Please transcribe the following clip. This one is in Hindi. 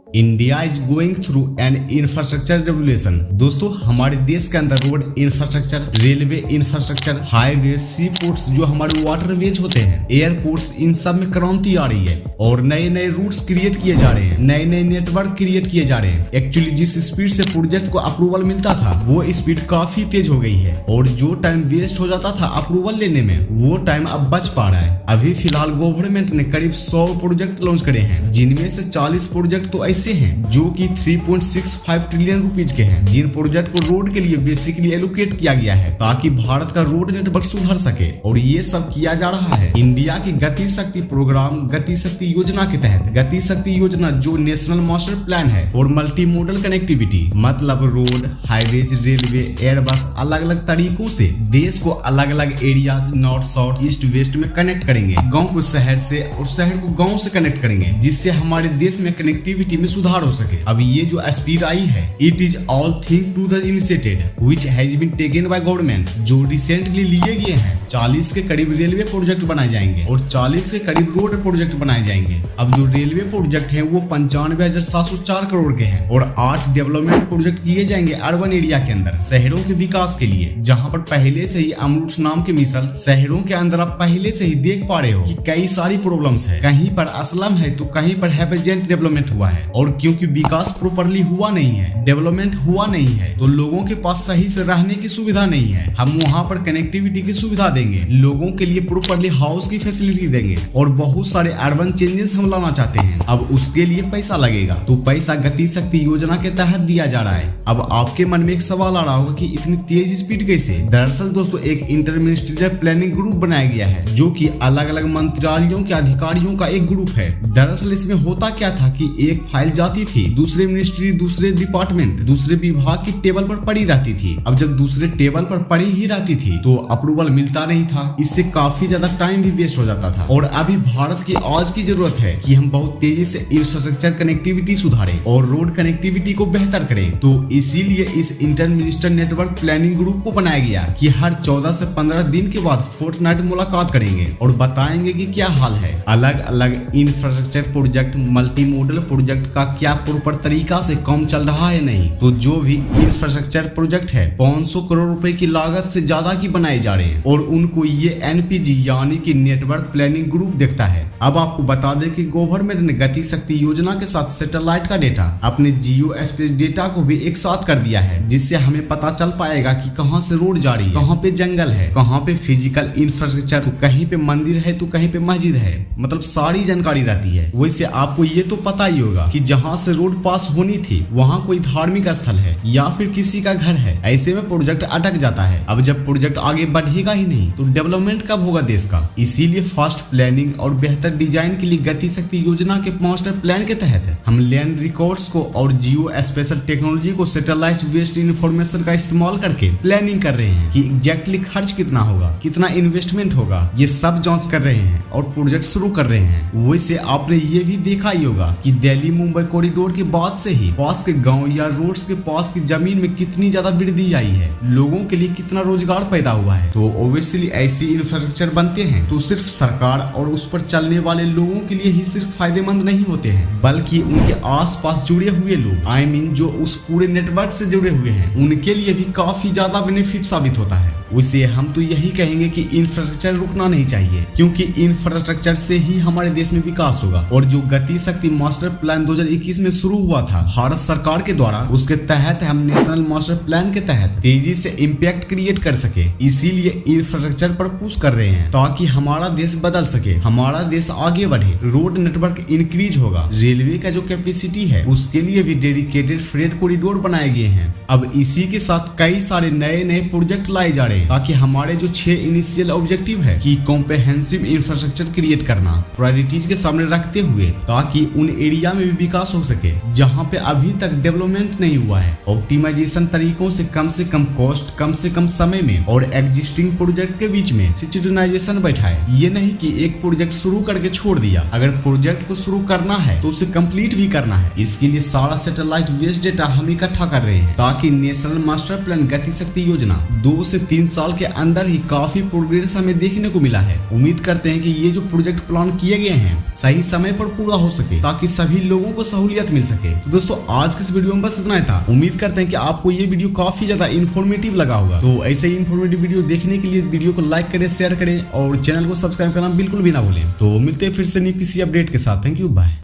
India is going through an infrastructure revolution. दोस्तों, हमारे देश के अंदर road infrastructure, railway infrastructure, highway, seaports जो हमारे वाटरवेज होते हैं, एयरपोर्ट्स, इन सब में क्रांति आ रही है और नए नए रूट्स क्रिएट किए जा रहे हैं, नए नए नेटवर्क क्रिएट किए जा रहे हैं। एक्चुअली जिस स्पीड से प्रोजेक्ट को अप्रूवल मिलता था वो स्पीड काफी तेज हो गई है और जो टाइम वेस्ट हो जाता था अप्रूवल लेने में वो टाइम अब बच पा रहा है। अभी फिलहाल गवर्नमेंट ने करीब 100 प्रोजेक्ट लॉन्च करे हैं, जिनमें से 40 प्रोजेक्ट तो ऐसे हैं जो कि 3.65 ट्रिलियन रुपीज के हैं, जिन प्रोजेक्ट को रोड के लिए बेसिकली एलोकेट किया गया है ताकि भारत का रोड नेटवर्क सुधर सके। और ये सब किया जा रहा है इंडिया की गति शक्ति प्रोग्राम, गति शक्ति योजना के तहत। गति शक्ति योजना जो नेशनल मास्टर प्लान है और मल्टी मोडल कनेक्टिविटी, मतलब रोड, हाईवेज, रेलवे, एयर बस अलग अलग तरीकों से देश को अलग अलग area, north, south, east, west में कनेक्ट करेंगे। गांव को शहर से और शहर को गांव से कनेक्ट करेंगे, जिससे हमारे देश में कनेक्टिविटी में सुधार हो सके। अब ये जो स्पीड आई है, it is all thing to the initiated which has been taken by government, जो रिसेंटली लिए गए हैं। 40 के करीब रेलवे प्रोजेक्ट बनाए जाएंगे और 40 के करीब रोड प्रोजेक्ट बनाए जाएंगे। अब जो रेलवे प्रोजेक्ट है वो 95,704 करोड़ के हैं और 8 डेवलपमेंट प्रोजेक्ट किए जाएंगे अर्बन एरिया के अंदर, शहरों के विकास के लिए, जहां पर पहले से ही अमृत नाम के मिसाल शहरों के अंदर आप पहले से ही देख पा रहे हो कि कई सारी प्रॉब्लम्स है। कहीं पर असलम है तो कहीं पर हैपेजेंट डेवलपमेंट हुआ है और क्योंकि विकास प्रॉपरली हुआ नहीं है, डेवलपमेंट हुआ नहीं है, तो लोगों के पास सही से रहने की सुविधा नहीं है। हम वहाँ पर कनेक्टिविटी की सुविधा देंगे, लोगों के लिए प्रॉपरली हाउस की फैसिलिटी देंगे और बहुत सारे अर्बन चेंजेस हम लाना चाहते हैं। अब उसके लिए पैसा लगेगा, तो पैसा गति शक्ति योजना के तहत दिया जा रहा है। अब आपके मन में एक सवाल आ रहा होगा कि इतनी तेज स्पीड कैसे? दरअसल दोस्तों, एक इंटर मिनिस्ट्रियल प्लानिंग ग्रुप बनाया गया है जो कि अलग अलग मंत्रालयों के अधिकारियों का एक ग्रुप है। दरअसल इसमें होता क्या था कि एक फाइल जाती थी दूसरे मिनिस्ट्री, दूसरे डिपार्टमेंट, दूसरे विभाग की टेबल पर पड़ी रहती थी। अब जब दूसरे टेबल पर पड़ी ही रहती थी तो अप्रूवल मिलता नहीं था, इससे काफी ज्यादा टाइम भी वेस्ट हो जाता था। और अभी भारत की आज की जरूरत है कि हम बहुत तेजी से इंफ्रास्ट्रक्चर कनेक्टिविटी सुधारें और रोड कनेक्टिविटी को बेहतर करें। तो इसीलिए इस inter minister network planning group को बनाया गया कि हर 14 से 15 दिन के बाद फोर्टनाइट मुलाकात करेंगे और बताएंगे कि क्या हाल है, अलग अलग infrastructure project, multi modal project का क्या प्रॉपर तरीका से काम चल रहा है नहीं। तो जो भी इंफ्रास्ट्रक्चर प्रोजेक्ट है 500 करोड़ रुपए की लागत से ज्यादा की बनाए जा रहे हैं और उनको ये एनपीजी यानी कि नेटवर्क प्लानिंग ग्रुप देखता है। अब आपको बता दें कि गवर्नमेंट ने गति शक्ति योजना के साथ सैटेलाइट का डेटा, अपने जियो स्पेस डेटा को भी एक साथ कर दिया है, जिससे हमें पता चल पाएगा कि कहां से रोड जा रही है, कहां पे जंगल है, कहां पे फिजिकल इंफ्रास्ट्रक्चर, तो कहीं पे मंदिर है तो कहीं पे मस्जिद है, मतलब सारी जानकारी रहती है। वैसे आपको ये तो पता ही होगा कि जहां से रोड पास होनी थी वहां कोई धार्मिक स्थल है या फिर किसी का घर है, ऐसे में प्रोजेक्ट अटक जाता है। अब जब प्रोजेक्ट आगे बढ़ेगा ही नहीं तो डेवलपमेंट कब होगा देश का? इसीलिए फास्ट प्लानिंग और बेहतर डिजाइन के लिए गति शक्ति योजना के मास्टर प्लान के तहत हम लैंड रिकॉर्ड्स को और जियो स्पेशल टेक्नोलॉजी को सैटेलाइट बेस्ड इंफॉर्मेशन का इस्तेमाल करके प्लानिंग कर रहे हैं कि एग्जैक्टली खर्च कितना होगा, कितना इन्वेस्टमेंट होगा, ये सब जांच कर रहे हैं और प्रोजेक्ट शुरू कर रहे हैं। वैसे आपने ये भी देखा ही होगा कि दिल्ली मुंबई कॉरिडोर के बाद से ही पास के गांव या रोड्स के पास की जमीन में कितनी ज्यादा वृद्धि आई है, लोगों के लिए कितना रोजगार पैदा हुआ है। तो ओब्वियसली ऐसी इंफ्रास्ट्रक्चर बनते हैं तो सिर्फ सरकार और उस पर चलने वाले लोगों के लिए ही सिर्फ फायदेमंद नहीं होते हैं, बल्कि उनके आसपास जुड़े हुए लोग, आई मीन जो उस पूरे नेटवर्क से जुड़े हुए हैं, उनके लिए भी काफी ज्यादा बेनिफिट साबित होता है। वैसे हम तो यही कहेंगे कि इंफ्रास्ट्रक्चर रुकना नहीं चाहिए, क्योंकि इंफ्रास्ट्रक्चर से ही हमारे देश में विकास होगा। और जो गति शक्ति मास्टर प्लान 2021 में शुरू हुआ था भारत सरकार के द्वारा, उसके तहत हम नेशनल मास्टर प्लान के तहत तेजी से इम्पैक्ट क्रिएट कर सके। इसीलिए इंफ्रास्ट्रक्चर पर पुश कर रहे हैं ताकि हमारा देश बदल सके, हमारा देश आगे बढ़े, रोड नेटवर्क इंक्रीज होगा। रेलवे का जो कैपेसिटी है उसके लिए भी डेडिकेटेड फ्रेट कॉरिडोर बनाए गए हैं। अब इसी के साथ कई सारे नए नए प्रोजेक्ट लाए जा रहे हैं ताकि हमारे जो 6 इनिशियल ऑब्जेक्टिव है कि कॉम्प्रिहेंसिव इंफ्रास्ट्रक्चर क्रिएट करना प्रायोरिटीज के सामने रखते हुए, ताकि उन एरिया में भी विकास हो सके जहां पे अभी तक डेवलपमेंट नहीं हुआ है। ऑप्टिमाइजेशन तरीकों से कम कॉस्ट, कम से कम समय में और एग्जिस्टिंग प्रोजेक्ट के बीच में सिंक्रोनाइजेशन बैठाए। ये नहीं कि एक प्रोजेक्ट शुरू करके छोड़ दिया, अगर प्रोजेक्ट को शुरू करना है तो उसे कंप्लीट भी करना है। इसके लिए सारा सैटेलाइट बेस्ड डेटा हम इकट्ठा कर रहे हैं ताकि नेशनल मास्टर प्लान गति शक्ति योजना 2 से 3 साल के अंदर ही काफी प्रोग्रेस हमें देखने को मिला है। उम्मीद करते हैं कि ये जो प्रोजेक्ट प्लान किए गए हैं सही समय पर पूरा हो सके ताकि सभी लोगों को सहूलियत मिल सके। तो दोस्तों आज के इस वीडियो में बस इतना ही था। उम्मीद करते हैं कि आपको ये वीडियो काफी ज्यादा इन्फॉर्मेटिव लगा होगा। तो ऐसे ही इन्फॉर्मेटिव वीडियो देखने के लिए वीडियो को लाइक करें, शेयर करें और चैनल को सब्सक्राइब करना बिल्कुल भी ना भूलें। तो मिलते हैं फिर से न्यू किसी अपडेट के साथ। Thank you, bye.